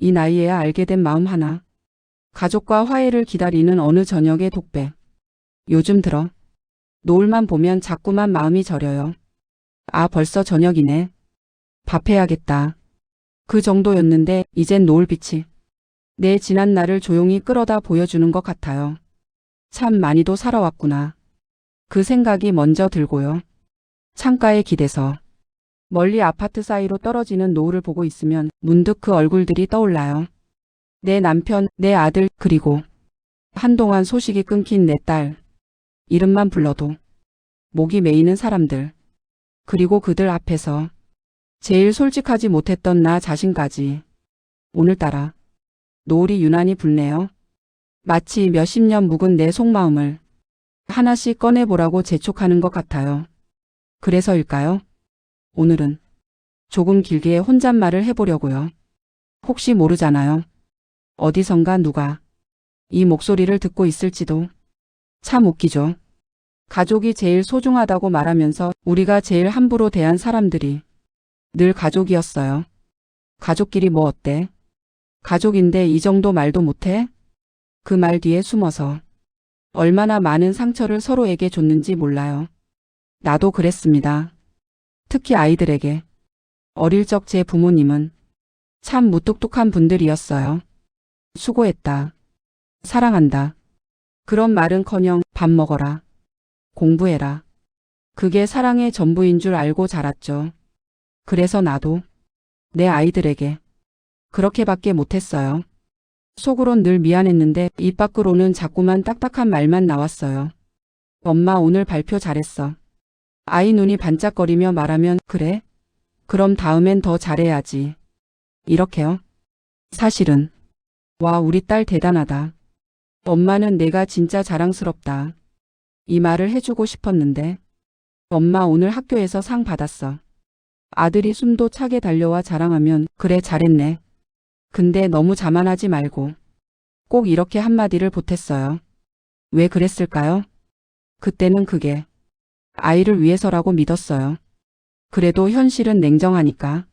이 나이에야 알게 된 마음 하나. 가족과 화해를 기다리는 어느 저녁의 독백. 요즘 들어 노을만 보면 자꾸만 마음이 저려요. 아, 벌써 저녁이네. 밥 해야겠다. 그 정도였는데 이젠 노을빛이 내 지난 날을 조용히 끌어다 보여주는 것 같아요. 참 많이도 살아왔구나. 그 생각이 먼저 들고요. 창가에 기대서 멀리 아파트 사이로 떨어지는 노을을 보고 있으면 문득 그 얼굴들이 떠올라요. 내 남편, 내 아들, 그리고 한동안 소식이 끊긴 내 딸. 이름만 불러도 목이 메이는 사람들. 그리고 그들 앞에서 제일 솔직하지 못했던 나 자신까지. 오늘따라 노을이 유난히 붉네요. 마치 몇십 년 묵은 내 속마음을 하나씩 꺼내보라고 재촉하는 것 같아요. 그래서일까요? 오늘은 조금 길게 혼잣말을 해보려고요. 혹시 모르잖아요. 어디선가 누가 이 목소리를 듣고 있을지도. 참 웃기죠. 가족이 제일 소중하다고 말하면서 우리가 제일 함부로 대한 사람들이 늘 가족이었어요. 가족끼리 뭐 어때? 가족인데 이 정도 말도 못해? 그 말 뒤에 숨어서 얼마나 많은 상처를 서로에게 줬는지 몰라요. 나도 그랬습니다. 특히 아이들에게. 어릴 적 제 부모님은 참 무뚝뚝한 분들이었어요. 수고했다. 사랑한다. 그런 말은커녕 밥 먹어라. 공부해라. 그게 사랑의 전부인 줄 알고 자랐죠. 그래서 나도 내 아이들에게 그렇게밖에 못했어요. 속으론 늘 미안했는데 입 밖으로는 자꾸만 딱딱한 말만 나왔어요. 엄마 오늘 발표 잘했어. 아이 눈이 반짝거리며 말하면 그래? 그럼 다음엔 더 잘해야지. 이렇게요. 사실은 와 우리 딸 대단하다. 엄마는 내가 진짜 자랑스럽다. 이 말을 해주고 싶었는데 엄마 오늘 학교에서 상 받았어. 아들이 숨도 차게 달려와 자랑하면 그래 잘했네. 근데 너무 자만하지 말고 꼭 이렇게 한마디를 보탰어요. 왜 그랬을까요? 그때는 그게 아이를 위해서라고 믿었어요. 그래도 현실은 냉정하니까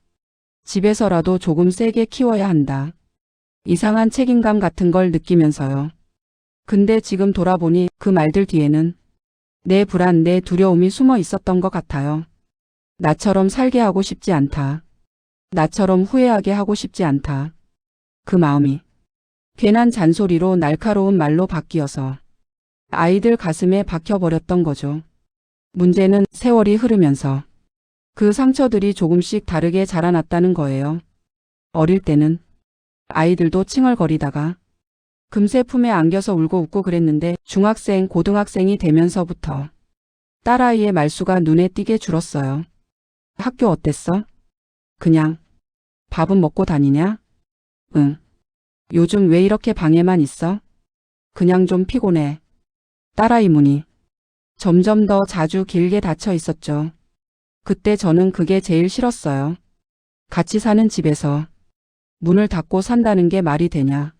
집에서라도 조금 세게 키워야 한다. 이상한 책임감 같은 걸 느끼면서요. 근데 지금 돌아보니 그 말들 뒤에는 내 불안, 내 두려움이 숨어 있었던 것 같아요. 나처럼 살게 하고 싶지 않다. 나처럼 후회하게 하고 싶지 않다. 그 마음이 괜한 잔소리로 날카로운 말로 바뀌어서 아이들 가슴에 박혀버렸던 거죠. 문제는 세월이 흐르면서 그 상처들이 조금씩 다르게 자라났다는 거예요. 어릴 때는 아이들도 칭얼거리다가 금세 품에 안겨서 울고 웃고 그랬는데 중학생, 고등학생이 되면서부터 딸아이의 말수가 눈에 띄게 줄었어요. 학교 어땠어? 그냥. 밥은 먹고 다니냐? 응. 요즘 왜 이렇게 방에만 있어? 그냥 좀 피곤해. 딸아이 문이 점점 더 자주 길게 닫혀 있었죠. 그때 저는 그게 제일 싫었어요. 같이 사는 집에서 문을 닫고 산다는 게 말이 되냐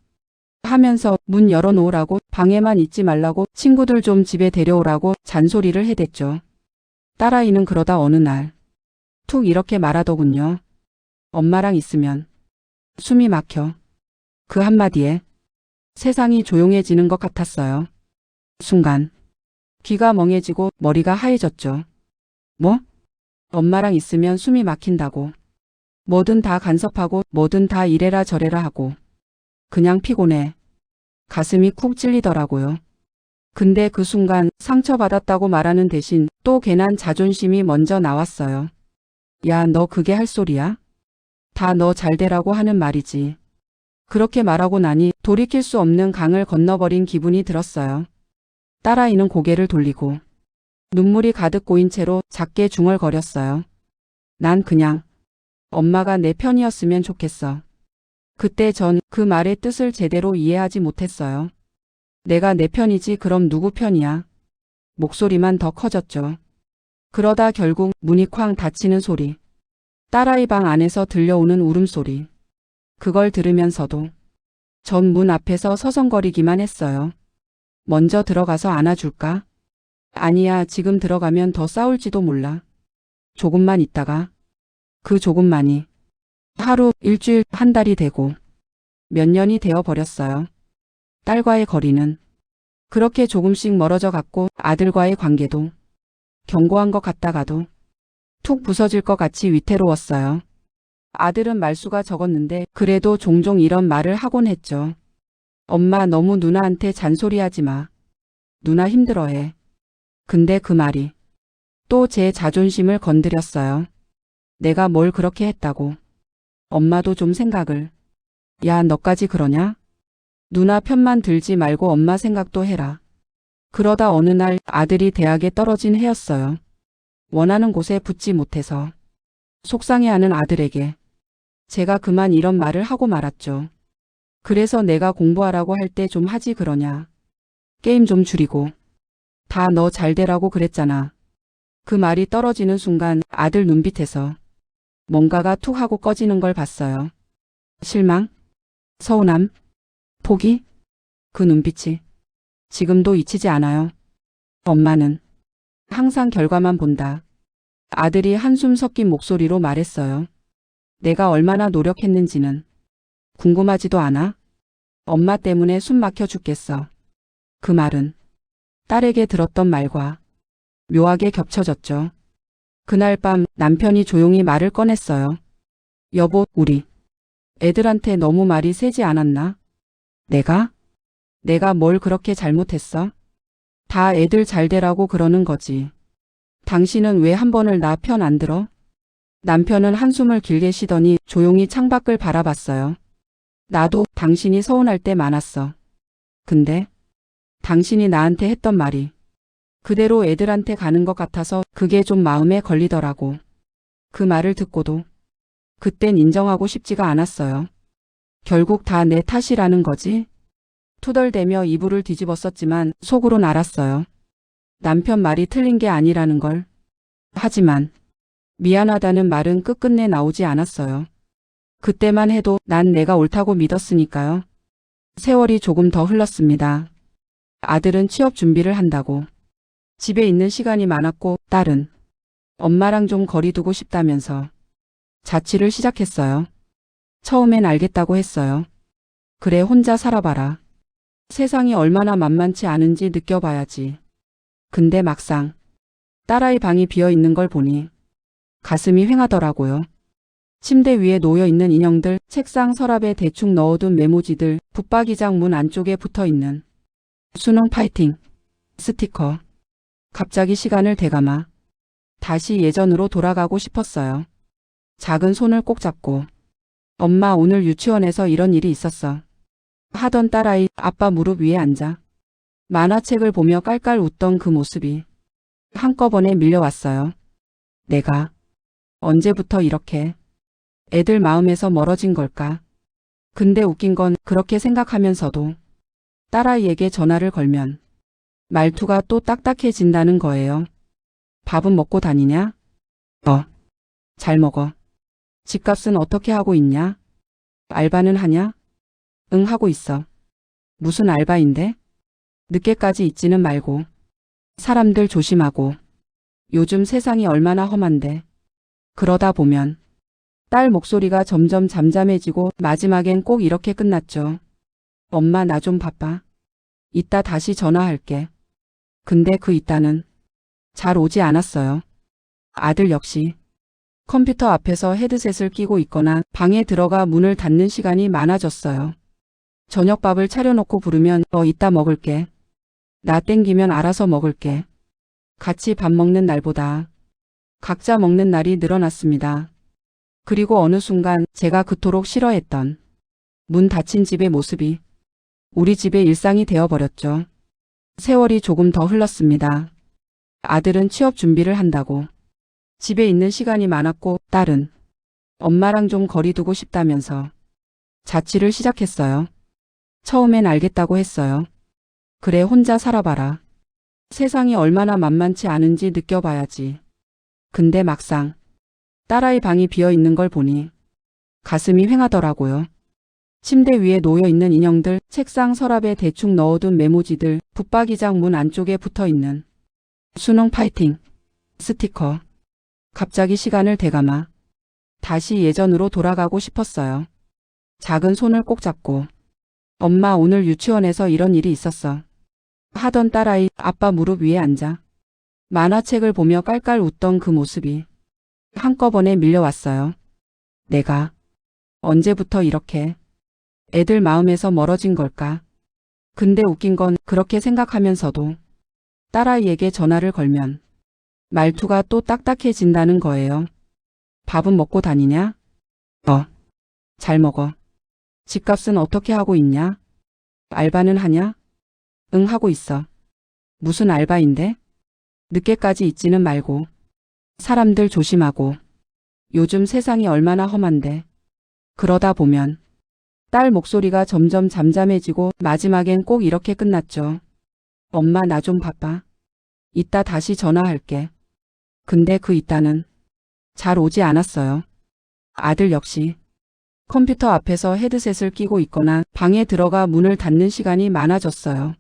하면서 문 열어놓으라고, 방에만 있지 말라고, 친구들 좀 집에 데려오라고 잔소리를 해댔죠. 딸아이는 그러다 어느 날 툭 이렇게 말하더군요. 엄마랑 있으면 숨이 막혀. 그 한마디에 세상이 조용해지는 것 같았어요. 순간 귀가 멍해지고 머리가 하얘졌죠. 뭐? 엄마랑 있으면 숨이 막힌다고. 뭐든 다 간섭하고 뭐든 다 이래라 저래라 하고. 그냥 피곤해. 가슴이 쿡 찔리더라고요. 근데 그 순간 상처받았다고 말하는 대신 또 괜한 자존심이 먼저 나왔어요. 야, 너 그게 할 소리야? 다 너 잘되라고 하는 말이지. 그렇게 말하고 나니 돌이킬 수 없는 강을 건너버린 기분이 들었어요. 딸아이는 고개를 돌리고 눈물이 가득 고인 채로 작게 중얼거렸어요. 난 그냥 엄마가 내 편이었으면 좋겠어. 그때 전 그 말의 뜻을 제대로 이해하지 못했어요. 내가 내 편이지 그럼 누구 편이야? 목소리만 더 커졌죠. 그러다 결국 문이 쾅 닫히는 소리. 딸아이 방 안에서 들려오는 울음소리. 그걸 들으면서도 전 문 앞에서 서성거리기만 했어요. 먼저 들어가서 안아줄까? 아니야, 지금 들어가면 더 싸울지도 몰라. 조금만 있다가. 그 조금만이 하루, 일주일, 한 달이 되고 몇 년이 되어 버렸어요. 딸과의 거리는 그렇게 조금씩 멀어져 갔고 아들과의 관계도 견고한 것 같다가도 툭 부서질 것 같이 위태로웠어요. 아들은 말수가 적었는데 그래도 종종 이런 말을 하곤 했죠. 엄마 너무 누나한테 잔소리하지 마. 누나 힘들어해. 근데 그 말이 또 제 자존심을 건드렸어요. 내가 뭘 그렇게 했다고. 엄마도 좀 생각을. 야, 너까지 그러냐? 누나 편만 들지 말고 엄마 생각도 해라. 그러다 어느 날 아들이 대학에 떨어진 해였어요. 원하는 곳에 붙지 못해서 속상해하는 아들에게 제가 그만 이런 말을 하고 말았죠. 그래서 내가 공부하라고 할 때 좀 하지 그러냐. 게임 좀 줄이고. 다 너 잘 되라고 그랬잖아. 그 말이 떨어지는 순간 아들 눈빛에서 뭔가가 툭 하고 꺼지는 걸 봤어요. 실망? 서운함? 포기? 그 눈빛이 지금도 잊히지 않아요. 엄마는 항상 결과만 본다. 아들이 한숨 섞인 목소리로 말했어요. 내가 얼마나 노력했는지는 궁금하지도 않아? 엄마 때문에 숨 막혀 죽겠어. 그 말은 딸에게 들었던 말과 묘하게 겹쳐졌죠. 그날 밤 남편이 조용히 말을 꺼냈어요. 여보, 우리 애들한테 너무 말이 세지 않았나? 내가 뭘 그렇게 잘못했어? 다 애들 잘 되라고 그러는 거지. 당신은 왜 한 번을 나 편 안 들어? 남편은 한숨을 길게 쉬더니 조용히 창밖을 바라봤어요. 나도 당신이 서운할 때 많았어. 근데 당신이 나한테 했던 말이 그대로 애들한테 가는 것 같아서 그게 좀 마음에 걸리더라고. 그 말을 듣고도 그땐 인정하고 싶지가 않았어요. 결국 다 내 탓이라는 거지? 투덜대며 이불을 뒤집었었지만 속으론 알았어요. 남편 말이 틀린 게 아니라는 걸. 하지만 미안하다는 말은 끝끝내 나오지 않았어요. 그때만 해도 난 내가 옳다고 믿었으니까요. 세월이 조금 더 흘렀습니다. 아들은 취업 준비를 한다고 집에 있는 시간이 많았고 딸은 엄마랑 좀 거리 두고 싶다면서 자취를 시작했어요. 처음엔 알겠다고 했어요. 그래 혼자 살아봐라. 세상이 얼마나 만만치 않은지 느껴봐야지. 근데 막상 딸아이 방이 비어 있는 걸 보니 가슴이 휑하더라고요. 침대 위에 놓여 있는 인형들, 책상 서랍에 대충 넣어둔 메모지들, 붙박이장 문 안쪽에 붙어 있는 수능 파이팅 스티커. 갑자기 시간을 되감아 다시 예전으로 돌아가고 싶었어요. 작은 손을 꼭 잡고 엄마 오늘 유치원에서 이런 일이 있었어. 하던 딸아이 아빠 무릎 위에 앉아 만화책을 보며 깔깔 웃던 그 모습이 한꺼번에 밀려왔어요. 내가 언제부터 이렇게 애들 마음에서 멀어진 걸까? 근데 웃긴 건 그렇게 생각하면서도 딸아이에게 전화를 걸면 말투가 또 딱딱해진다는 거예요. 밥은 먹고 다니냐? 잘 먹어. 집값은 어떻게 하고 있냐? 알바는 하냐? 응, 하고 있어. 무슨 알바인데? 늦게까지 있지는 말고. 사람들 조심하고. 요즘 세상이 얼마나 험한데. 그러다 보면 딸 목소리가 점점 잠잠해지고 마지막엔 꼭 이렇게 끝났죠. 엄마 나 좀 바빠. 이따 다시 전화할게. 근데 그 이따는 잘 오지 않았어요. 아들 역시 컴퓨터 앞에서 헤드셋을 끼고 있거나 방에 들어가 문을 닫는 시간이 많아졌어요. 저녁밥을 차려놓고 부르면 이따 먹을게. 나 땡기면 알아서 먹을게. 같이 밥 먹는 날보다 각자 먹는 날이 늘어났습니다. 그리고 어느 순간 제가 그토록 싫어했던 문 닫힌 집의 모습이 우리 집의 일상이 되어버렸죠. 세월이 조금 더 흘렀습니다. 아들은 취업 준비를 한다고 집에 있는 시간이 많았고 딸은 엄마랑 좀 거리 두고 싶다면서 자취를 시작했어요. 처음엔 알겠다고 했어요. 그래 혼자 살아봐라. 세상이 얼마나 만만치 않은지 느껴봐야지. 근데 막상 딸아이 방이 비어 있는 걸 보니 가슴이 휑하더라고요. 침대 위에 놓여 있는 인형들, 책상 서랍에 대충 넣어둔 메모지들, 붙박이장 문 안쪽에 붙어 있는 수능 파이팅 스티커. 갑자기 시간을 되감아 다시 예전으로 돌아가고 싶었어요. 작은 손을 꼭 잡고 엄마 오늘 유치원에서 이런 일이 있었어. 하던 딸아이 아빠 무릎 위에 앉아 만화책을 보며 깔깔 웃던 그 모습이 한꺼번에 밀려왔어요. 내가 언제부터 이렇게 애들 마음에서 멀어진 걸까? 근데 웃긴 건 그렇게 생각하면서도 딸아이에게 전화를 걸면 말투가 또 딱딱해진다는 거예요. 밥은 먹고 다니냐? 잘 먹어. 집값은 어떻게 하고 있냐? 알바는 하냐? 응, 하고 있어. 무슨 알바인데? 늦게까지 있지는 말고. 사람들 조심하고. 요즘 세상이 얼마나 험한데. 그러다 보면 딸 목소리가 점점 잠잠해지고 마지막엔 꼭 이렇게 끝났죠. 엄마 나 좀 바빠. 이따 다시 전화할게. 근데 그 이따는 잘 오지 않았어요. 아들 역시 컴퓨터 앞에서 헤드셋을 끼고 있거나 방에 들어가 문을 닫는 시간이 많아졌어요.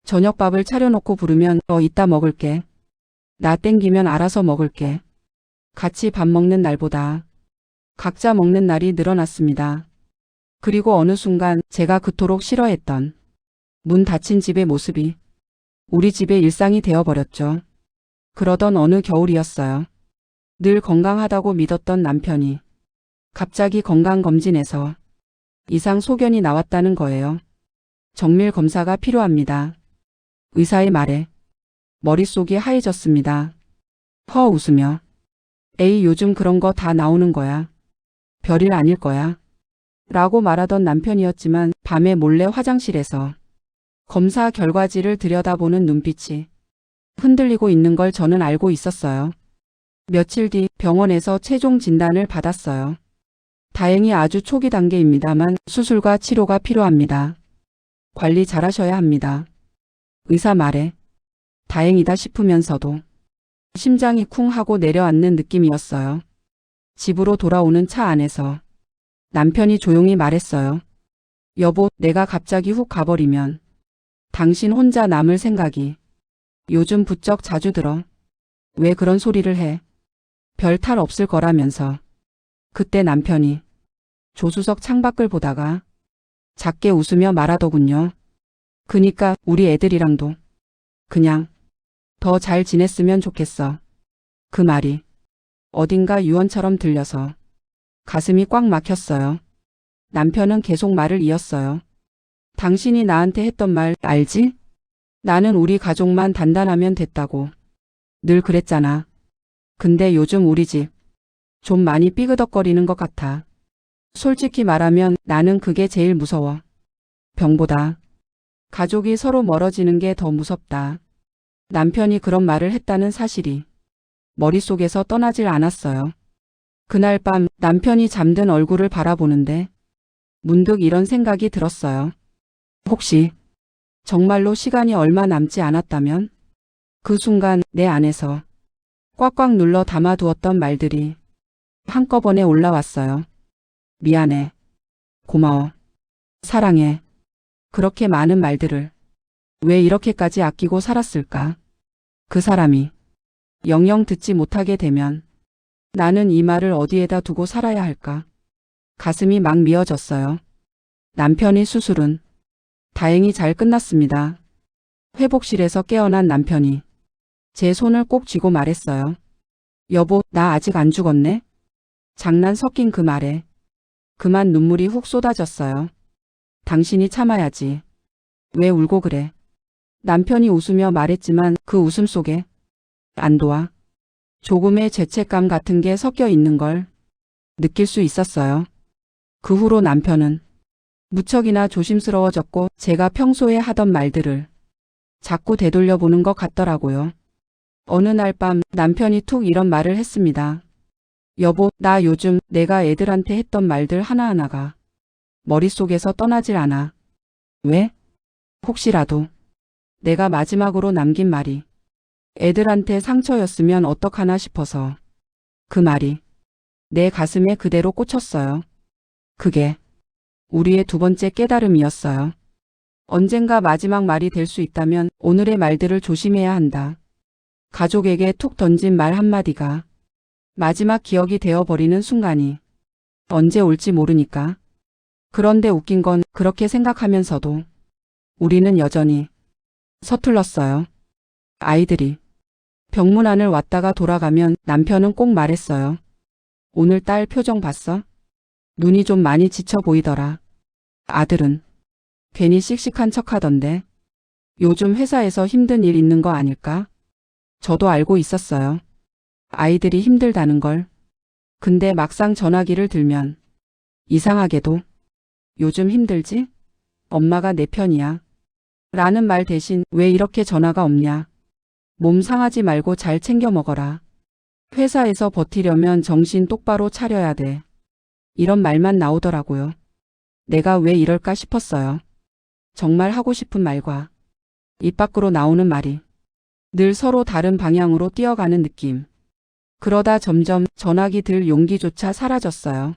저녁밥을 차려놓고 부르면 이따 먹을게. 나 땡기면 알아서 먹을게. 같이 밥 먹는 날보다 각자 먹는 날이 늘어났습니다. 그리고 어느 순간 제가 그토록 싫어했던 문 닫힌 집의 모습이 우리 집의 일상이 되어버렸죠. 그러던 어느 겨울이었어요. 늘 건강하다고 믿었던 남편이 갑자기 건강검진에서 이상 소견이 나왔다는 거예요. 정밀 검사가 필요합니다. 의사의 말에 머릿속이 하얘졌습니다. 허 웃으며 에이 요즘 그런 거 다 나오는 거야. 별일 아닐 거야. 라고 말하던 남편이었지만 밤에 몰래 화장실에서 검사 결과지를 들여다보는 눈빛이 흔들리고 있는 걸 저는 알고 있었어요. 며칠 뒤 병원에서 최종 진단을 받았어요. 다행히 아주 초기 단계입니다만 수술과 치료가 필요합니다. 관리 잘하셔야 합니다. 의사 말에 다행이다 싶으면서도 심장이 쿵 하고 내려앉는 느낌이었어요. 집으로 돌아오는 차 안에서 남편이 조용히 말했어요. 여보, 내가 갑자기 훅 가버리면 당신 혼자 남을 생각이 요즘 부쩍 자주 들어. 왜 그런 소리를 해? 별 탈 없을 거라면서. 그때 남편이 조수석 창밖을 보다가 작게 웃으며 말하더군요. 그니까 우리 애들이랑도 그냥 더 잘 지냈으면 좋겠어. 그 말이 어딘가 유언처럼 들려서 가슴이 꽉 막혔어요. 남편은 계속 말을 이었어요. 당신이 나한테 했던 말 알지? 나는 우리 가족만 단단하면 됐다고. 늘 그랬잖아. 근데 요즘 우리 집 좀 많이 삐그덕거리는 것 같아. 솔직히 말하면 나는 그게 제일 무서워. 병보다 가족이 서로 멀어지는 게 더 무섭다. 남편이 그런 말을 했다는 사실이 머릿속에서 떠나질 않았어요. 그날 밤 남편이 잠든 얼굴을 바라보는데 문득 이런 생각이 들었어요. 혹시 정말로 시간이 얼마 남지 않았다면? 그 순간 내 안에서 꽉꽉 눌러 담아두었던 말들이 한꺼번에 올라왔어요. 미안해. 고마워. 사랑해. 그렇게 많은 말들을 왜 이렇게까지 아끼고 살았을까? 그 사람이 영영 듣지 못하게 되면 나는 이 말을 어디에다 두고 살아야 할까? 가슴이 막 미어졌어요. 남편의 수술은 다행히 잘 끝났습니다. 회복실에서 깨어난 남편이 제 손을 꼭 쥐고 말했어요. 여보, 나 아직 안 죽었네? 장난 섞인 그 말에 그만 눈물이 훅 쏟아졌어요. 당신이 참아야지. 왜 울고 그래? 남편이 웃으며 말했지만 그 웃음 속에 안도와 조금의 죄책감 같은 게 섞여 있는 걸 느낄 수 있었어요. 그 후로 남편은 무척이나 조심스러워졌고 제가 평소에 하던 말들을 자꾸 되돌려보는 것 같더라고요. 어느 날 밤 남편이 툭 이런 말을 했습니다. 여보, 나 요즘 내가 애들한테 했던 말들 하나하나가 머릿속에서 떠나질 않아. 왜? 혹시라도 내가 마지막으로 남긴 말이 애들한테 상처였으면 어떡하나 싶어서. 그 말이 내 가슴에 그대로 꽂혔어요. 그게 우리의 두 번째 깨달음이었어요. 언젠가 마지막 말이 될 수 있다면 오늘의 말들을 조심해야 한다. 가족에게 툭 던진 말 한마디가 마지막 기억이 되어버리는 순간이 언제 올지 모르니까. 그런데 웃긴 건 그렇게 생각하면서도 우리는 여전히 서툴렀어요. 아이들이 병문 안을 왔다가 돌아가면 남편은 꼭 말했어요. 오늘 딸 표정 봤어? 눈이 좀 많이 지쳐 보이더라. 아들은 괜히 씩씩한 척하던데. 요즘 회사에서 힘든 일 있는 거 아닐까? 저도 알고 있었어요. 아이들이 힘들다는 걸. 근데 막상 전화기를 들면 이상하게도 요즘 힘들지? 엄마가 내 편이야. 라는 말 대신 왜 이렇게 전화가 없냐? 몸 상하지 말고 잘 챙겨 먹어라. 회사에서 버티려면 정신 똑바로 차려야 돼. 이런 말만 나오더라고요. 내가 왜 이럴까 싶었어요. 정말 하고 싶은 말과 입 밖으로 나오는 말이 늘 서로 다른 방향으로 뛰어가는 느낌. 그러다 점점 전화기 들 용기조차 사라졌어요.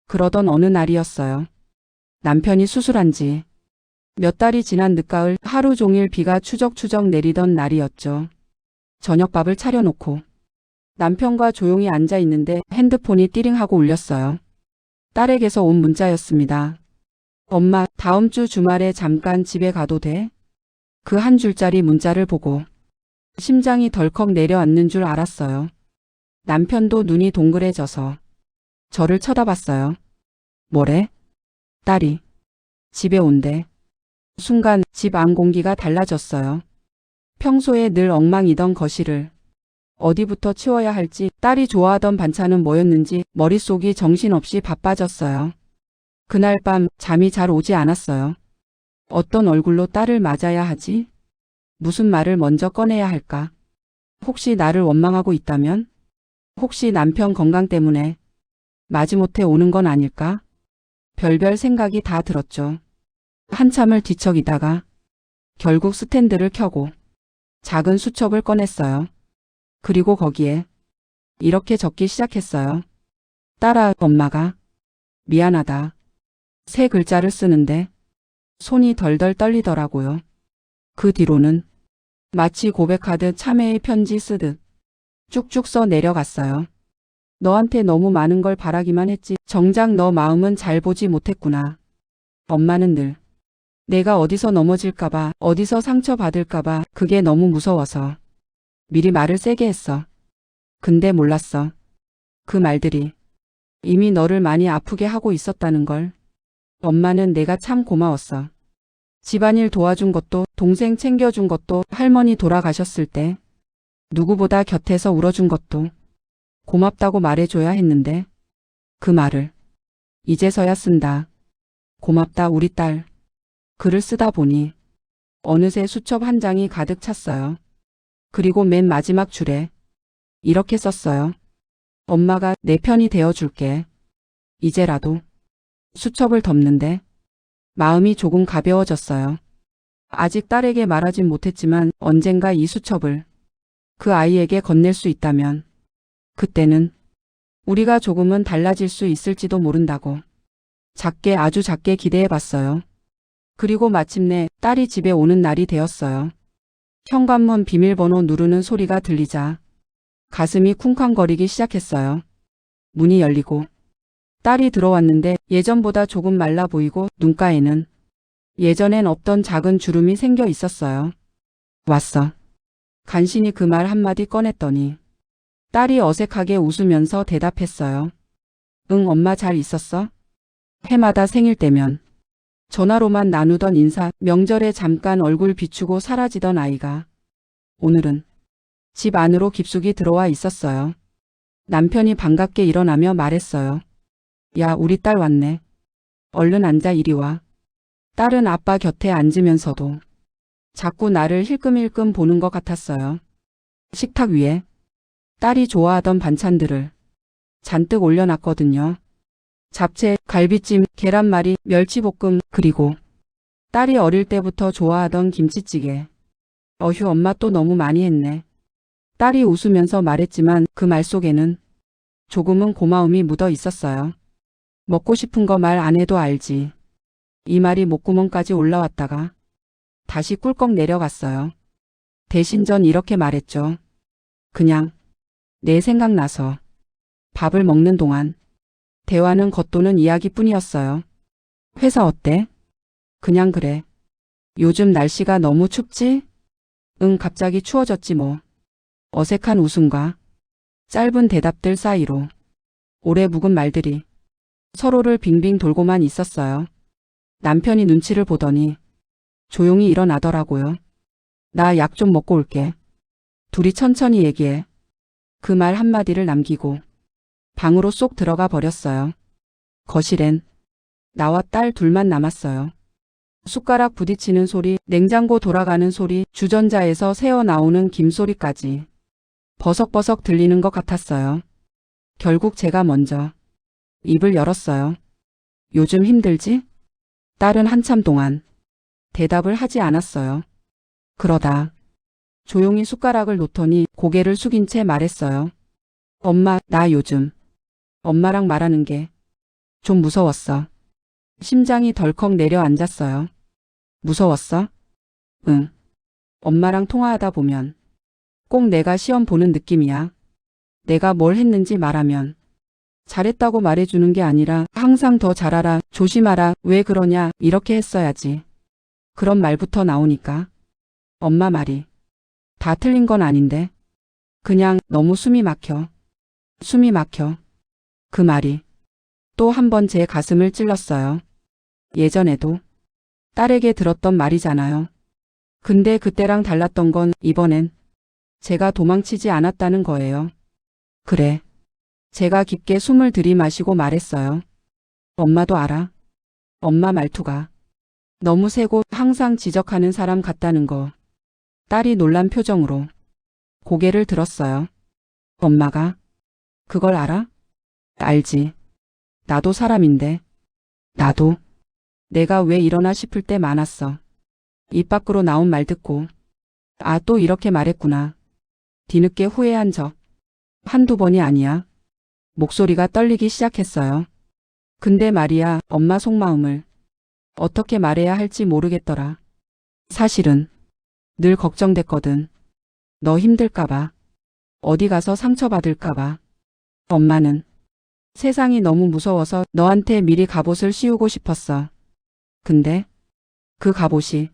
그러던 어느 날이었어요. 남편이 수술한 지 몇 달이 지난 늦가을 하루 종일 비가 추적추적 내리던 날이었죠. 저녁밥을 차려놓고 남편과 조용히 앉아 있는데 핸드폰이 띠링하고 울렸어요. 딸에게서 온 문자였습니다. 엄마, 다음 주 주말에 잠깐 집에 가도 돼? 그 한 줄짜리 문자를 보고 심장이 덜컥 내려앉는 줄 알았어요. 남편도 눈이 동그래져서 저를 쳐다봤어요. 뭐래? 딸이 집에 온대. 순간 집 안 공기가 달라졌어요. 평소에 늘 엉망이던 거실을 어디부터 치워야 할지, 딸이 좋아하던 반찬은 뭐였는지 머릿속이 정신없이 바빠졌어요. 그날 밤 잠이 잘 오지 않았어요. 어떤 얼굴로 딸을 맞아야 하지? 무슨 말을 먼저 꺼내야 할까? 혹시 나를 원망하고 있다면? 혹시 남편 건강 때문에 마지못해 오는 건 아닐까? 별별 생각이 다 들었죠. 한참을 뒤척이다가 결국 스탠드를 켜고 작은 수첩을 꺼냈어요. 그리고 거기에 이렇게 적기 시작했어요. 딸아, 엄마가 미안하다. 세 글자를 쓰는데 손이 덜덜 떨리더라고요. 그 뒤로는 마치 고백하듯 참회의 편지 쓰듯 쭉쭉 써 내려갔어요. 너한테 너무 많은 걸 바라기만 했지 정작 너 마음은 잘 보지 못했구나. 엄마는 늘 내가 어디서 넘어질까봐, 어디서 상처받을까봐 그게 너무 무서워서 미리 말을 세게 했어. 근데 몰랐어. 그 말들이 이미 너를 많이 아프게 하고 있었다는 걸. 엄마는 내가 참 고마웠어. 집안일 도와준 것도, 동생 챙겨준 것도, 할머니 돌아가셨을 때 누구보다 곁에서 울어준 것도 고맙다고 말해줘야 했는데 그 말을 이제서야 쓴다. 고맙다 우리 딸. 글을 쓰다 보니 어느새 수첩 한 장이 가득 찼어요. 그리고 맨 마지막 줄에 이렇게 썼어요. 엄마가 내 편이 되어줄게. 이제라도. 수첩을 덮는데 마음이 조금 가벼워졌어요. 아직 딸에게 말하진 못했지만 언젠가 이 수첩을 그 아이에게 건넬 수 있다면 그때는 우리가 조금은 달라질 수 있을지도 모른다고 작게, 아주 작게 기대해 봤어요. 그리고 마침내 딸이 집에 오는 날이 되었어요. 현관문 비밀번호 누르는 소리가 들리자 가슴이 쿵쾅거리기 시작했어요. 문이 열리고 딸이 들어왔는데 예전보다 조금 말라 보이고 눈가에는 예전엔 없던 작은 주름이 생겨 있었어요. 왔어. 간신히 그 말 한마디 꺼냈더니 딸이 어색하게 웃으면서 대답했어요. 응, 엄마 잘 있었어? 해마다 생일 때면 전화로만 나누던 인사, 명절에 잠깐 얼굴 비추고 사라지던 아이가 오늘은 집 안으로 깊숙이 들어와 있었어요. 남편이 반갑게 일어나며 말했어요. 야, 우리 딸 왔네. 얼른 앉아 이리 와. 딸은 아빠 곁에 앉으면서도 자꾸 나를 힐끔힐끔 보는 것 같았어요. 식탁 위에 딸이 좋아하던 반찬들을 잔뜩 올려놨거든요. 잡채, 갈비찜, 계란말이, 멸치볶음, 그리고 딸이 어릴 때부터 좋아하던 김치찌개. 어휴, 엄마 또 너무 많이 했네. 딸이 웃으면서 말했지만 그 말 속에는 조금은 고마움이 묻어 있었어요. 먹고 싶은 거 말 안 해도 알지. 이 말이 목구멍까지 올라왔다가 다시 꿀꺽 내려갔어요. 대신 전 이렇게 말했죠. 그냥 내 생각나서. 밥을 먹는 동안 대화는 겉도는 이야기뿐이었어요. 회사 어때? 그냥 그래. 요즘 날씨가 너무 춥지? 응, 갑자기 추워졌지 뭐. 어색한 웃음과 짧은 대답들 사이로 오래 묵은 말들이 서로를 빙빙 돌고만 있었어요. 남편이 눈치를 보더니 조용히 일어나더라고요. 나 약 좀 먹고 올게. 둘이 천천히 얘기해. 그 말 한마디를 남기고 방으로 쏙 들어가 버렸어요. 거실엔 나와 딸 둘만 남았어요. 숟가락 부딪히는 소리, 냉장고 돌아가는 소리, 주전자에서 새어나오는 김소리까지 버석버석 들리는 것 같았어요. 결국 제가 먼저 입을 열었어요. 요즘 힘들지? 딸은 한참 동안 대답을 하지 않았어요. 그러다 조용히 숟가락을 놓더니 고개를 숙인 채 말했어요. 엄마, 나 요즘 엄마랑 말하는 게 좀 무서웠어. 심장이 덜컥 내려앉았어요. 무서웠어? 응. 엄마랑 통화하다 보면 꼭 내가 시험 보는 느낌이야. 내가 뭘 했는지 말하면 잘했다고 말해주는 게 아니라 항상 더 잘하라, 조심하라, 왜 그러냐 이렇게 했어야지. 그런 말부터 나오니까 엄마 말이 다 틀린 건 아닌데 그냥 너무 숨이 막혀. 숨이 막혀. 그 말이 또 한 번 제 가슴을 찔렀어요. 예전에도 딸에게 들었던 말이잖아요. 근데 그때랑 달랐던 건 이번엔 제가 도망치지 않았다는 거예요. 그래. 제가 깊게 숨을 들이마시고 말했어요. 엄마도 알아. 엄마 말투가 너무 세고 항상 지적하는 사람 같다는 거. 딸이 놀란 표정으로 고개를 들었어요. 엄마가 그걸 알아? 알지. 나도 사람인데. 나도 내가 왜 이러나 싶을 때 많았어. 입 밖으로 나온 말 듣고 아, 또 이렇게 말했구나. 뒤늦게 후회한 적 한두 번이 아니야. 목소리가 떨리기 시작했어요. 근데 말이야, 엄마 속마음을 어떻게 말해야 할지 모르겠더라. 사실은 늘 걱정됐거든. 너 힘들까봐. 어디 가서 상처받을까봐. 엄마는 세상이 너무 무서워서 너한테 미리 갑옷을 씌우고 싶었어. 근데 그 갑옷이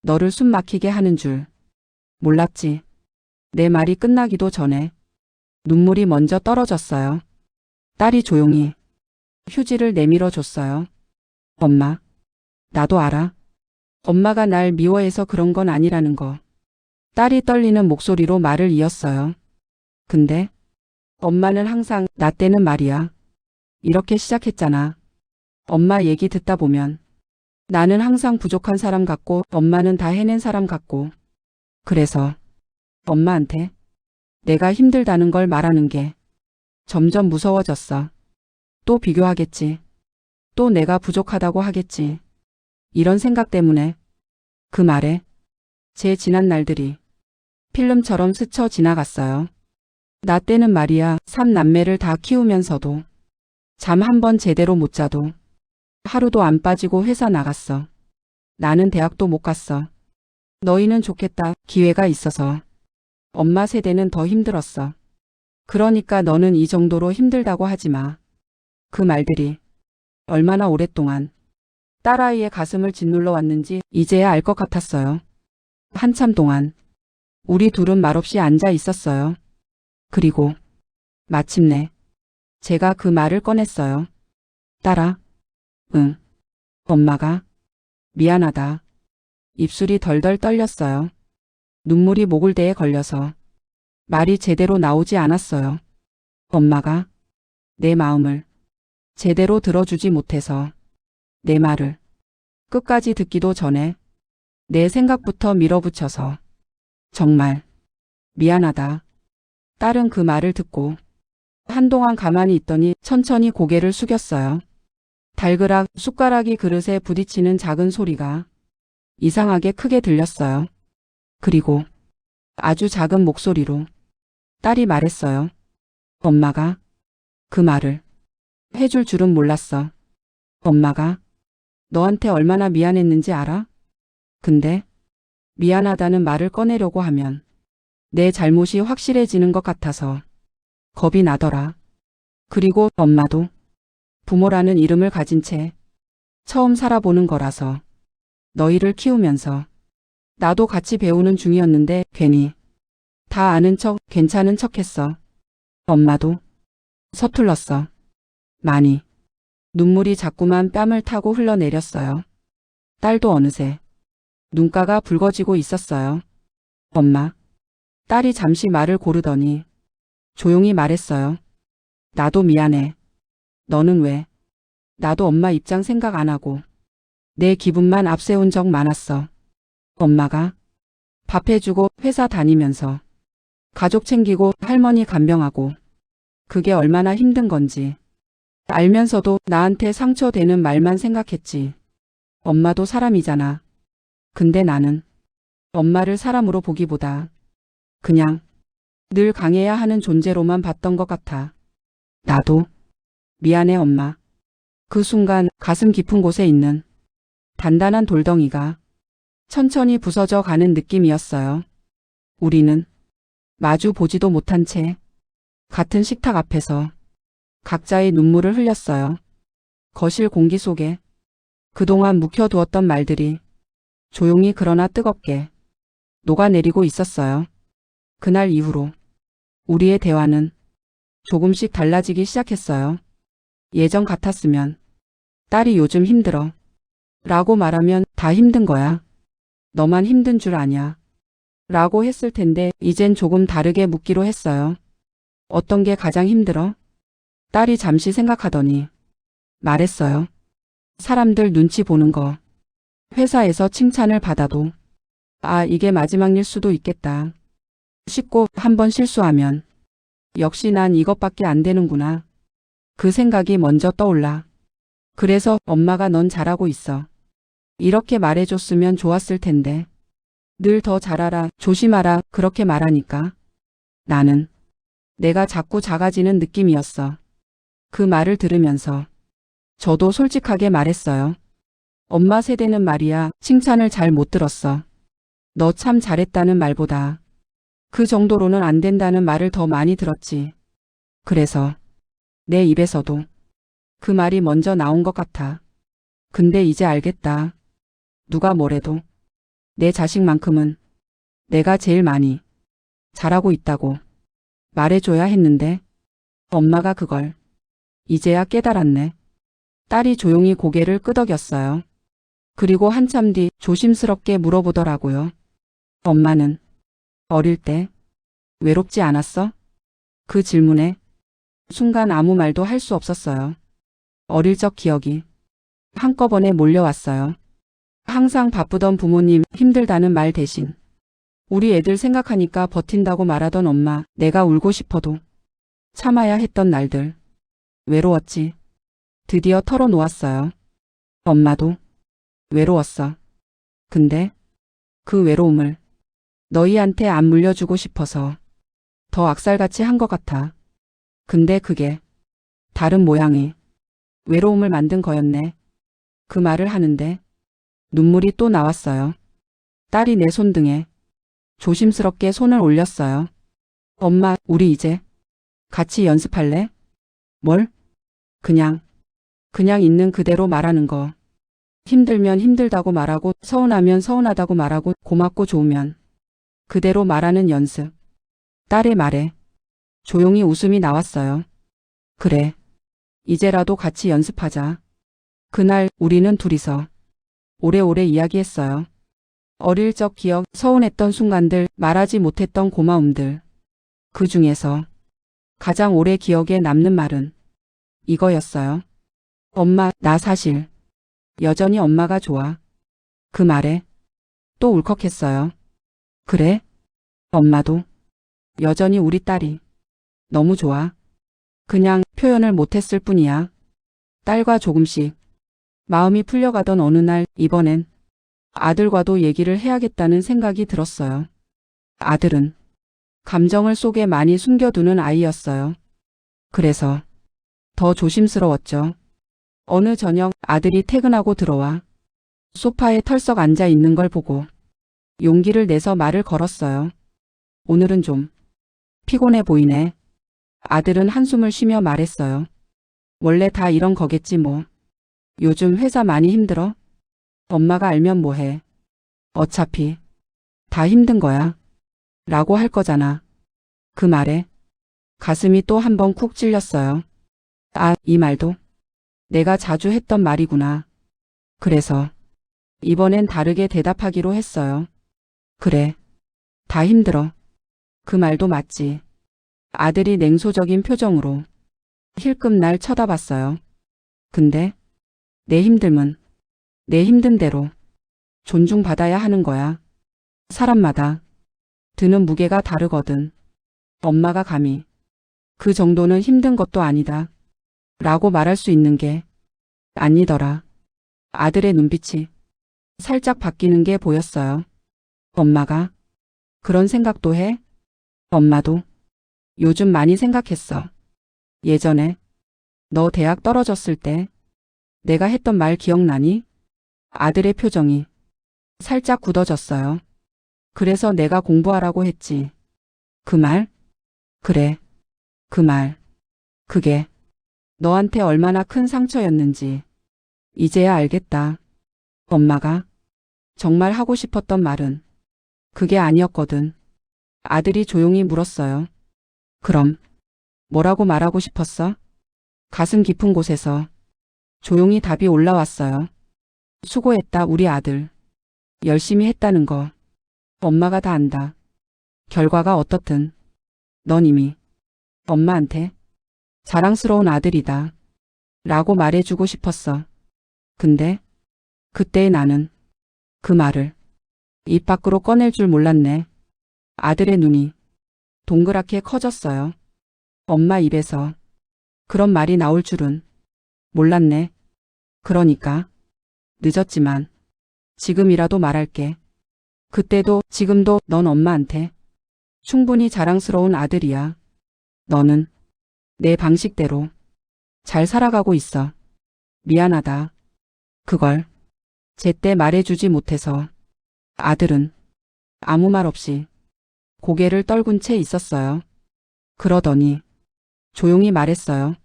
너를 숨 막히게 하는 줄 몰랐지. 내 말이 끝나기도 전에 눈물이 먼저 떨어졌어요. 딸이 조용히 휴지를 내밀어 줬어요. 엄마, 나도 알아. 엄마가 날 미워해서 그런 건 아니라는 거. 딸이 떨리는 목소리로 말을 이었어요. 근데 엄마는 항상 나 때는 말이야. 이렇게 시작했잖아. 엄마 얘기 듣다 보면 나는 항상 부족한 사람 같고 엄마는 다 해낸 사람 같고 그래서 엄마한테 내가 힘들다는 걸 말하는 게 점점 무서워졌어. 또 비교하겠지. 또 내가 부족하다고 하겠지. 이런 생각 때문에 그 말에 제 지난 날들이 필름처럼 스쳐 지나갔어요. 나 때는 말이야 3남매를 다 키우면서도 잠 한 번 제대로 못 자도 하루도 안 빠지고 회사 나갔어. 나는 대학도 못 갔어. 너희는 좋겠다. 기회가 있어서. 엄마 세대는 더 힘들었어. 그러니까 너는 이 정도로 힘들다고 하지 마. 그 말들이 얼마나 오랫동안 딸아이의 가슴을 짓눌러 왔는지 이제야 알 것 같았어요. 한참 동안 우리 둘은 말없이 앉아 있었어요. 그리고 마침내 제가 그 말을 꺼냈어요. 딸아, 응. 엄마가 미안하다. 입술이 덜덜 떨렸어요. 눈물이 목을대에 걸려서 말이 제대로 나오지 않았어요. 엄마가 내 마음을 제대로 들어주지 못해서 내 말을 끝까지 듣기도 전에 내 생각부터 밀어붙여서 정말 미안하다. 딸은 그 말을 듣고 한동안 가만히 있더니 천천히 고개를 숙였어요. 달그락 숟가락이 그릇에 부딪히는 작은 소리가 이상하게 크게 들렸어요. 그리고 아주 작은 목소리로 딸이 말했어요. 엄마가 그 말을 해줄 줄은 몰랐어. 엄마가 너한테 얼마나 미안했는지 알아? 근데 미안하다는 말을 꺼내려고 하면 내 잘못이 확실해지는 것 같아서 겁이 나더라. 그리고 엄마도 부모라는 이름을 가진 채 처음 살아보는 거라서. 너희를 키우면서 나도 같이 배우는 중이었는데 괜히 다 아는 척, 괜찮은 척 했어. 엄마도 서툴렀어. 많이. 눈물이 자꾸만 뺨을 타고 흘러내렸어요. 딸도 어느새 눈가가 붉어지고 있었어요. 엄마. 딸이 잠시 말을 고르더니 조용히 말했어요. 나도 미안해. 너는 왜? 나도 엄마 입장 생각 안 하고 내 기분만 앞세운 적 많았어. 엄마가 밥 해주고 회사 다니면서 가족 챙기고 할머니 간병하고 그게 얼마나 힘든 건지 알면서도 나한테 상처되는 말만 생각했지. 엄마도 사람이잖아. 근데 나는 엄마를 사람으로 보기보다 그냥 늘 강해야 하는 존재로만 봤던 것 같아. 나도 미안해 엄마. 그 순간 가슴 깊은 곳에 있는 단단한 돌덩이가 천천히 부서져 가는 느낌이었어요. 우리는 마주 보지도 못한 채 같은 식탁 앞에서 각자의 눈물을 흘렸어요. 거실 공기 속에 그동안 묵혀두었던 말들이 조용히 그러나 뜨겁게 녹아내리고 있었어요. 그날 이후로 우리의 대화는 조금씩 달라지기 시작했어요. 예전 같았으면 딸이 요즘 힘들어 라고 말하면 다 힘든 거야. 너만 힘든 줄 아냐 라고 했을 텐데 이젠 조금 다르게 묻기로 했어요. 어떤 게 가장 힘들어? 딸이 잠시 생각하더니 말했어요. 사람들 눈치 보는 거. 회사에서 칭찬을 받아도 아, 이게 마지막 일 수도 있겠다. 싶고 한번 실수하면 역시 난 이것밖에 안 되는구나. 그 생각이 먼저 떠올라. 그래서 엄마가 넌 잘하고 있어. 이렇게 말해줬으면 좋았을 텐데. 늘 더 잘하라, 조심하라 그렇게 말하니까 나는 내가 자꾸 작아지는 느낌이었어. 그 말을 들으면서 저도 솔직하게 말했어요. 엄마 세대는 말이야 칭찬을 잘 못 들었어. 너 참 잘했다는 말보다 그 정도로는 안 된다는 말을 더 많이 들었지. 그래서 내 입에서도 그 말이 먼저 나온 것 같아. 근데 이제 알겠다. 누가 뭐래도 내 자식만큼은 내가 제일 많이 잘하고 있다고 말해줘야 했는데 엄마가 그걸 이제야 깨달았네. 딸이 조용히 고개를 끄덕였어요. 그리고 한참 뒤 조심스럽게 물어보더라고요. 엄마는 어릴 때 외롭지 않았어? 그 질문에 순간 아무 말도 할 수 없었어요. 어릴 적 기억이 한꺼번에 몰려왔어요. 항상 바쁘던 부모님 힘들다는 말 대신 우리 애들 생각하니까 버틴다고 말하던 엄마, 내가 울고 싶어도 참아야 했던 날들. 외로웠지. 드디어 털어놓았어요. 엄마도 외로웠어. 근데 그 외로움을 너희한테 안 물려주고 싶어서 더 악살같이 한 것 같아. 근데 그게 다른 모양의 외로움을 만든 거였네. 그 말을 하는데 눈물이 또 나왔어요. 딸이 내 손등에 조심스럽게 손을 올렸어요. 엄마, 우리 이제 같이 연습할래? 뭘? 그냥 있는 그대로 말하는 거. 힘들면 힘들다고 말하고 서운하면 서운하다고 말하고 고맙고 좋으면 그대로 말하는 연습. 딸의 말에 조용히 웃음이 나왔어요. 그래. 이제라도 같이 연습하자. 그날 우리는 둘이서 오래오래 이야기했어요. 어릴 적 기억, 서운했던 순간들, 말하지 못했던 고마움들. 그 중에서 가장 오래 기억에 남는 말은 이거였어요. 엄마, 나 사실 여전히 엄마가 좋아. 그 말에 또 울컥했어요. 그래? 엄마도 여전히 우리 딸이 너무 좋아. 그냥 표현을 못했을 뿐이야. 딸과 조금씩 마음이 풀려가던 어느 날 이번엔 아들과도 얘기를 해야겠다는 생각이 들었어요. 아들은 감정을 속에 많이 숨겨두는 아이였어요. 그래서 더 조심스러웠죠. 어느 저녁 아들이 퇴근하고 들어와 소파에 털썩 앉아 있는 걸 보고 용기를 내서 말을 걸었어요. 오늘은 좀 피곤해 보이네. 아들은 한숨을 쉬며 말했어요. 원래 다 이런 거겠지 뭐. 요즘 회사 많이 힘들어? 엄마가 알면 뭐해? 어차피 다 힘든 거야. 라고 할 거잖아. 그 말에 가슴이 또 한 번 쿡 찔렸어요. 아, 이 말도 내가 자주 했던 말이구나. 그래서 이번엔 다르게 대답하기로 했어요. 그래, 다 힘들어. 그 말도 맞지. 아들이 냉소적인 표정으로 힐끔 날 쳐다봤어요. 근데 내 힘듦은 내 힘든 대로 존중받아야 하는 거야. 사람마다 드는 무게가 다르거든. 엄마가 감히 그 정도는 힘든 것도 아니다. 라고 말할 수 있는 게 아니더라. 아들의 눈빛이 살짝 바뀌는 게 보였어요. 엄마가 그런 생각도 해? 엄마도 요즘 많이 생각했어. 예전에 너 대학 떨어졌을 때 내가 했던 말 기억나니? 아들의 표정이 살짝 굳어졌어요. 그래서 내가 공부하라고 했지. 그 말? 그래. 그 말. 그게 너한테 얼마나 큰 상처였는지 이제야 알겠다. 엄마가 정말 하고 싶었던 말은 그게 아니었거든. 아들이 조용히 물었어요. 그럼 뭐라고 말하고 싶었어? 가슴 깊은 곳에서 조용히 답이 올라왔어요. 수고했다, 우리 아들. 열심히 했다는 거. 엄마가 다 안다. 결과가 어떻든 넌 이미 엄마한테 자랑스러운 아들이다. 라고 말해주고 싶었어. 근데 그때의 나는 그 말을 입 밖으로 꺼낼 줄 몰랐네. 아들의 눈이 동그랗게 커졌어요. 엄마 입에서 그런 말이 나올 줄은 몰랐네. 그러니까 늦었지만 지금이라도 말할게. 그때도 지금도 넌 엄마한테 충분히 자랑스러운 아들이야. 너는 내 방식대로 잘 살아가고 있어. 미안하다. 그걸 제때 말해주지 못해서. 아들은 아무 말 없이 고개를 떨군 채 있었어요. 그러더니 조용히 말했어요.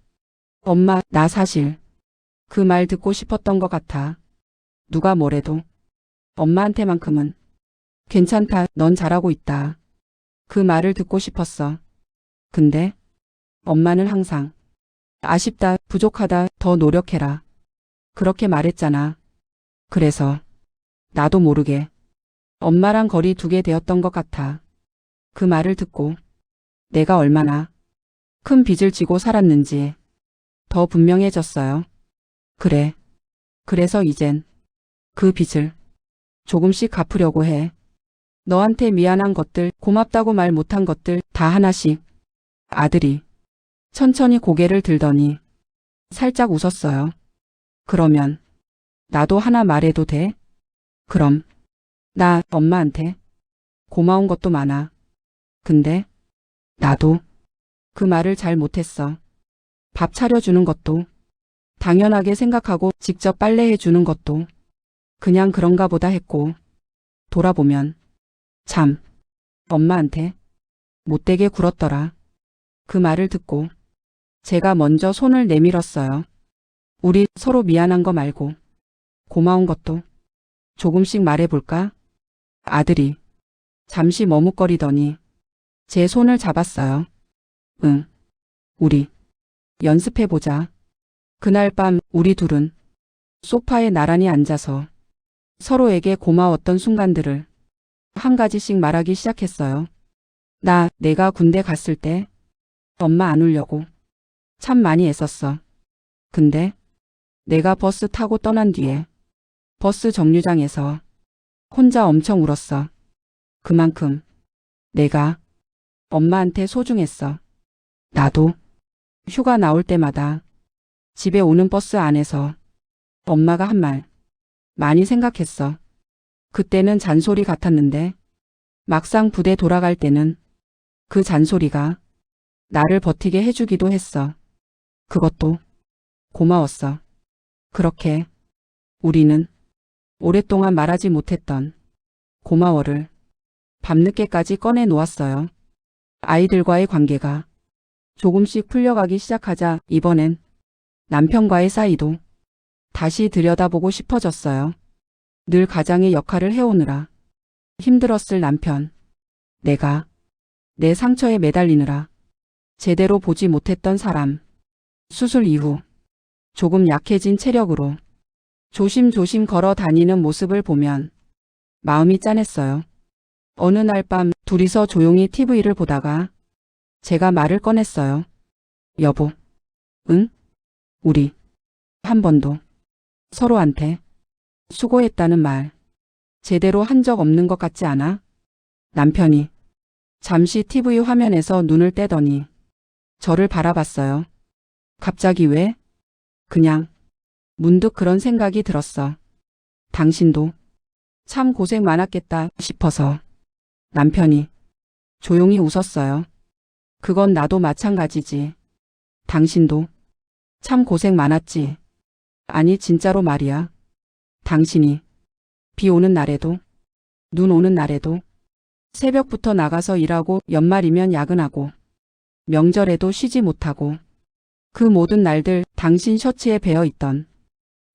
엄마, 나 사실 그 말 듣고 싶었던 것 같아. 누가 뭐래도 엄마한테만큼은 괜찮다, 넌 잘하고 있다. 그 말을 듣고 싶었어. 근데 엄마는 항상 아쉽다, 부족하다, 더 노력해라. 그렇게 말했잖아. 그래서 나도 모르게 엄마랑 거리 두게 되었던 것 같아. 그 말을 듣고 내가 얼마나 큰 빚을 지고 살았는지 더 분명해졌어요. 그래. 그래서 이젠 그 빚을 조금씩 갚으려고 해. 너한테 미안한 것들, 고맙다고 말 못한 것들 다 하나씩. 아들이 천천히 고개를 들더니 살짝 웃었어요. 그러면 나도 하나 말해도 돼? 그럼 나 엄마한테 고마운 것도 많아. 근데 나도 그 말을 잘 못했어. 밥 차려주는 것도 당연하게 생각하고 직접 빨래해 주는 것도 그냥 그런가 보다 했고 돌아보면 참 엄마한테 못되게 굴었더라. 그 말을 듣고 제가 먼저 손을 내밀었어요. 우리 서로 미안한 거 말고 고마운 것도 조금씩 말해볼까? 아들이 잠시 머뭇거리더니 제 손을 잡았어요. 응, 우리 연습해보자. 그날 밤 우리 둘은 소파에 나란히 앉아서 서로에게 고마웠던 순간들을 한 가지씩 말하기 시작했어요. 내가 군대 갔을 때 엄마 안 울려고 참 많이 애썼어. 근데 내가 버스 타고 떠난 뒤에 버스 정류장에서 혼자 엄청 울었어. 그만큼 내가 엄마한테 소중했어. 나도 휴가 나올 때마다 집에 오는 버스 안에서 엄마가 한 말 많이 생각했어. 그때는 잔소리 같았는데 막상 부대 돌아갈 때는 그 잔소리가 나를 버티게 해주기도 했어. 그것도 고마웠어. 그렇게 우리는 오랫동안 말하지 못했던 고마워를 밤늦게까지 꺼내 놓았어요. 아이들과의 관계가 조금씩 풀려가기 시작하자 이번엔 남편과의 사이도 다시 들여다보고 싶어졌어요. 늘 가장의 역할을 해오느라 힘들었을 남편. 내가 내 상처에 매달리느라 제대로 보지 못했던 사람. 수술 이후 조금 약해진 체력으로 조심조심 걸어 다니는 모습을 보면 마음이 짠했어요. 어느 날 밤 둘이서 조용히 TV를 보다가 제가 말을 꺼냈어요. 여보, 응? 우리 한 번도 서로한테 수고했다는 말 제대로 한 적 없는 것 같지 않아? 남편이 잠시 TV 화면에서 눈을 떼더니 저를 바라봤어요. 갑자기 왜? 그냥 문득 그런 생각이 들었어. 당신도 참 고생 많았겠다 싶어서. 남편이 조용히 웃었어요. 그건 나도 마찬가지지. 당신도 참 고생 많았지. 아니 진짜로 말이야. 당신이 비 오는 날에도 눈 오는 날에도 새벽부터 나가서 일하고 연말이면 야근하고 명절에도 쉬지 못하고 그 모든 날들 당신 셔츠에 배어있던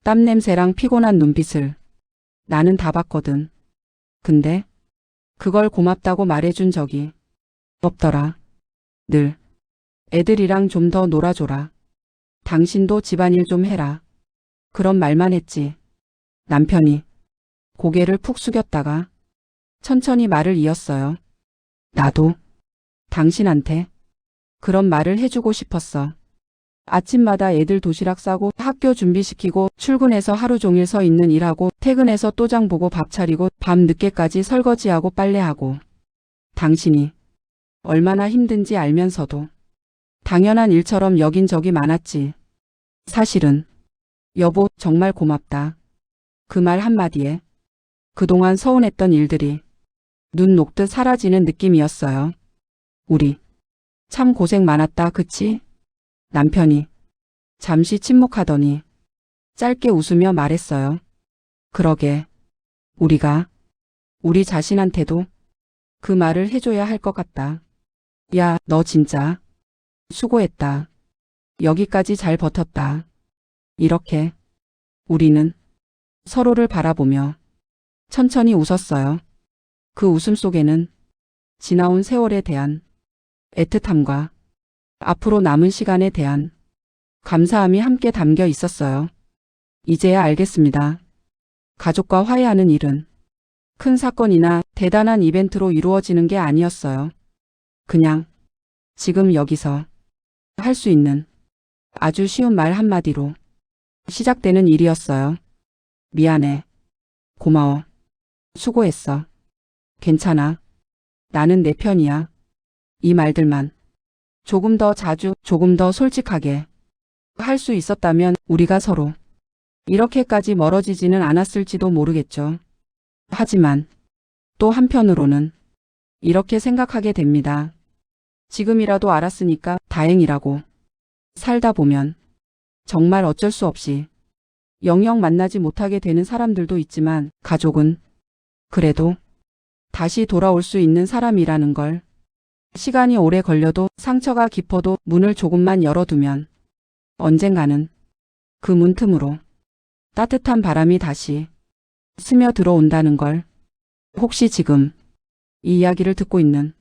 땀 냄새랑 피곤한 눈빛을 나는 다 봤거든. 근데 그걸 고맙다고 말해준 적이 없더라. 늘 애들이랑 좀 더 놀아줘라. 당신도 집안일 좀 해라. 그런 말만 했지. 남편이 고개를 푹 숙였다가 천천히 말을 이었어요. 나도 당신한테 그런 말을 해주고 싶었어. 아침마다 애들 도시락 싸고 학교 준비시키고 출근해서 하루 종일 서 있는 일하고 퇴근해서 또장 보고 밥 차리고 밤 늦게까지 설거지하고 빨래하고 당신이 얼마나 힘든지 알면서도 당연한 일처럼 여긴 적이 많았지. 사실은 여보 정말 고맙다. 그 말 한마디에 그동안 서운했던 일들이 눈 녹듯 사라지는 느낌이었어요. 우리 참 고생 많았다 그치? 남편이 잠시 침묵하더니 짧게 웃으며 말했어요. 그러게 우리가 우리 자신한테도 그 말을 해줘야 할 것 같다. 야, 너 진짜 수고했다. 여기까지 잘 버텼다. 이렇게 우리는 서로를 바라보며 천천히 웃었어요. 그 웃음 속에는 지나온 세월에 대한 애틋함과 앞으로 남은 시간에 대한 감사함이 함께 담겨 있었어요. 이제야 알겠습니다. 가족과 화해하는 일은 큰 사건이나 대단한 이벤트로 이루어지는 게 아니었어요. 그냥 지금 여기서 할 수 있는 아주 쉬운 말 한마디로 시작되는 일이었어요. 미안해. 고마워. 수고했어. 괜찮아. 나는 내 편이야. 이 말들만 조금 더 자주, 조금 더 솔직하게 할 수 있었다면 우리가 서로 이렇게까지 멀어지지는 않았을지도 모르겠죠. 하지만 또 한편으로는 이렇게 생각하게 됩니다. 지금이라도 알았으니까 다행이라고. 살다 보면 정말 어쩔 수 없이 영영 만나지 못하게 되는 사람들도 있지만 가족은 그래도 다시 돌아올 수 있는 사람이라는 걸, 시간이 오래 걸려도 상처가 깊어도 문을 조금만 열어두면 언젠가는 그 문틈으로 따뜻한 바람이 다시 스며 들어온다는 걸. 혹시 지금 이 이야기를 듣고 있는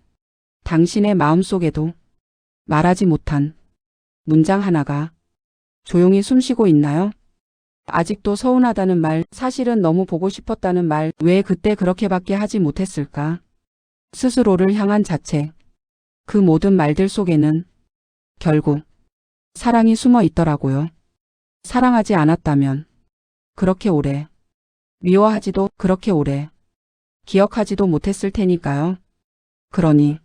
당신의 마음속에도 말하지 못한 문장 하나가 조용히 숨쉬고 있나요? 아직도 서운하다는 말, 사실은 너무 보고 싶었다는 말, 왜 그때 그렇게밖에 하지 못했을까? 스스로를 향한 자책, 그 모든 말들 속에는 결국 사랑이 숨어 있더라고요. 사랑하지 않았다면 그렇게 오래, 미워하지도 그렇게 오래, 기억하지도 못했을 테니까요. 그러니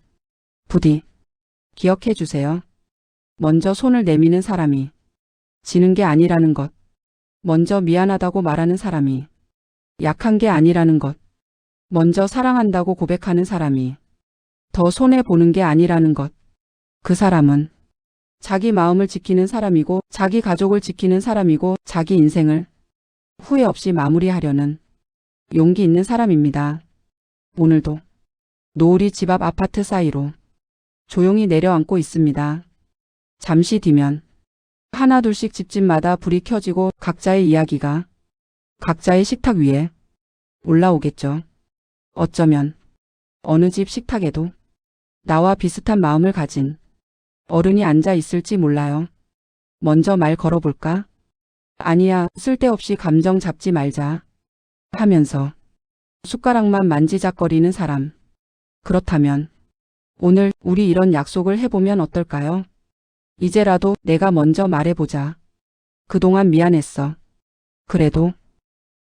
부디 기억해 주세요. 먼저 손을 내미는 사람이 지는 게 아니라는 것, 먼저 미안하다고 말하는 사람이 약한 게 아니라는 것, 먼저 사랑한다고 고백하는 사람이 더 손해보는 게 아니라는 것, 그 사람은 자기 마음을 지키는 사람이고 자기 가족을 지키는 사람이고 자기 인생을 후회 없이 마무리하려는 용기 있는 사람입니다. 오늘도 노을이 집 앞 아파트 사이로 조용히 내려앉고 있습니다. 잠시 뒤면 하나둘씩 집집마다 불이 켜지고 각자의 이야기가 각자의 식탁 위에 올라오겠죠. 어쩌면 어느 집 식탁에도 나와 비슷한 마음을 가진 어른이 앉아 있을지 몰라요. 먼저 말 걸어볼까? 아니야, 쓸데없이 감정 잡지 말자 하면서 숟가락만 만지작거리는 사람. 그렇다면 오늘 우리 이런 약속을 해보면 어떨까요? 이제라도 내가 먼저 말해보자. 그동안 미안했어. 그래도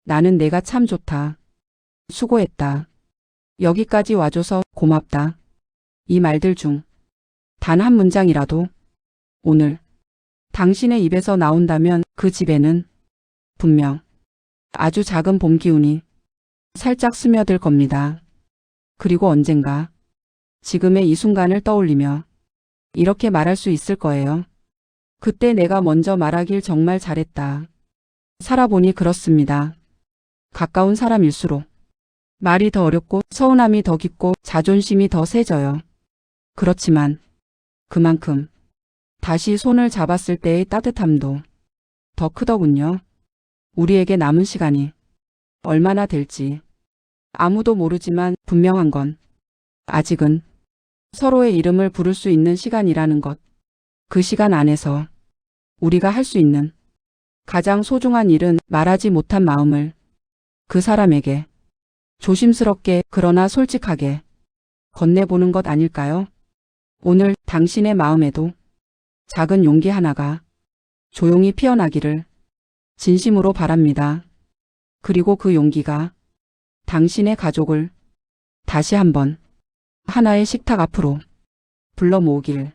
나는 내가 참 좋다. 수고했다. 여기까지 와줘서 고맙다. 이 말들 중 단 한 문장이라도 오늘 당신의 입에서 나온다면 그 집에는 분명 아주 작은 봄 기운이 살짝 스며들 겁니다. 그리고 언젠가 지금의 이 순간을 떠올리며 이렇게 말할 수 있을 거예요. 그때 내가 먼저 말하길 정말 잘했다. 살아보니 그렇습니다. 가까운 사람일수록 말이 더 어렵고 서운함이 더 깊고 자존심이 더 세져요. 그렇지만 그만큼 다시 손을 잡았을 때의 따뜻함도 더 크더군요. 우리에게 남은 시간이 얼마나 될지 아무도 모르지만 분명한 건 아직은 서로의 이름을 부를 수 있는 시간이라는 것. 그 시간 안에서 우리가 할 수 있는 가장 소중한 일은 말하지 못한 마음을 그 사람에게 조심스럽게 그러나 솔직하게 건네보는 것 아닐까요? 오늘 당신의 마음에도 작은 용기 하나가 조용히 피어나기를 진심으로 바랍니다. 그리고 그 용기가 당신의 가족을 다시 한번 하나의 식탁 앞으로 불러 모으길